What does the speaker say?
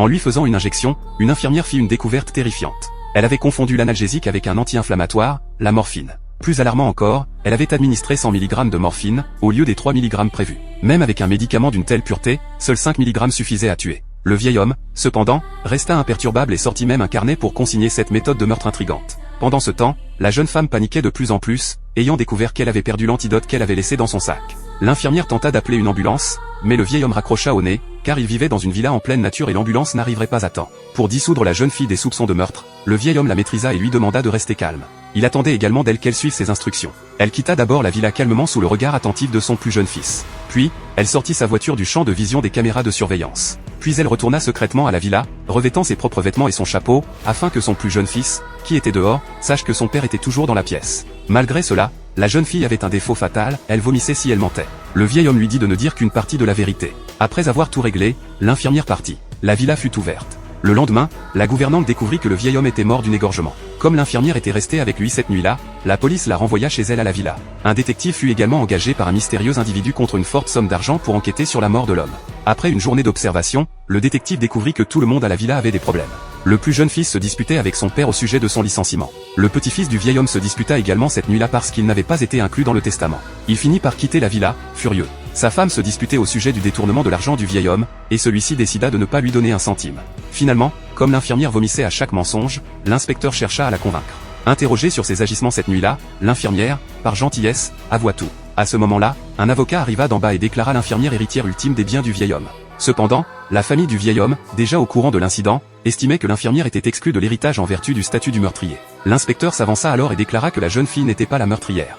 En lui faisant une injection, une infirmière fit une découverte terrifiante. Elle avait confondu l'analgésique avec un anti-inflammatoire, la morphine. Plus alarmant encore, elle avait administré 100 mg de morphine, au lieu des 3 mg prévus. Même avec un médicament d'une telle pureté, seuls 5 mg suffisaient à tuer. Le vieil homme, cependant, resta imperturbable et sortit même un carnet pour consigner cette méthode de meurtre intrigante. Pendant ce temps, la jeune femme paniquait de plus en plus, ayant découvert qu'elle avait perdu l'antidote qu'elle avait laissé dans son sac. L'infirmière tenta d'appeler une ambulance, mais le vieil homme raccrocha au nez, car il vivait dans une villa en pleine nature et l'ambulance n'arriverait pas à temps. Pour dissoudre la jeune fille des soupçons de meurtre, le vieil homme la maîtrisa et lui demanda de rester calme. Il attendait également d'elle qu'elle suive ses instructions. Elle quitta d'abord la villa calmement sous le regard attentif de son plus jeune fils. Puis, elle sortit sa voiture du champ de vision des caméras de surveillance. Puis elle retourna secrètement à la villa, revêtant ses propres vêtements et son chapeau, afin que son plus jeune fils, qui était dehors, sache que son père était toujours dans la pièce. Malgré cela, la jeune fille avait un défaut fatal, elle vomissait si elle mentait. Le vieil homme lui dit de ne dire qu'une partie de la vérité. Après avoir tout réglé, l'infirmière partit. La villa fut ouverte. Le lendemain, la gouvernante découvrit que le vieil homme était mort d'une égorgement. Comme l'infirmière était restée avec lui cette nuit-là, la police la renvoya chez elle à la villa. Un détective fut également engagé par un mystérieux individu contre une forte somme d'argent pour enquêter sur la mort de l'homme. Après une journée d'observation, le détective découvrit que tout le monde à la villa avait des problèmes. Le plus jeune fils se disputait avec son père au sujet de son licenciement. Le petit-fils du vieil homme se disputa également cette nuit-là parce qu'il n'avait pas été inclus dans le testament. Il finit par quitter la villa, furieux. Sa femme se disputait au sujet du détournement de l'argent du vieil homme, et celui-ci décida de ne pas lui donner un centime. Finalement, comme l'infirmière vomissait à chaque mensonge, l'inspecteur chercha à la convaincre. Interrogée sur ses agissements cette nuit-là, l'infirmière, par gentillesse, avoua tout. À ce moment-là, un avocat arriva d'en bas et déclara l'infirmière héritière ultime des biens du vieil homme. Cependant, la famille du vieil homme, déjà au courant de l'incident, estimait que l'infirmière était exclue de l'héritage en vertu du statut du meurtrier. L'inspecteur s'avança alors et déclara que la jeune fille n'était pas la meurtrière.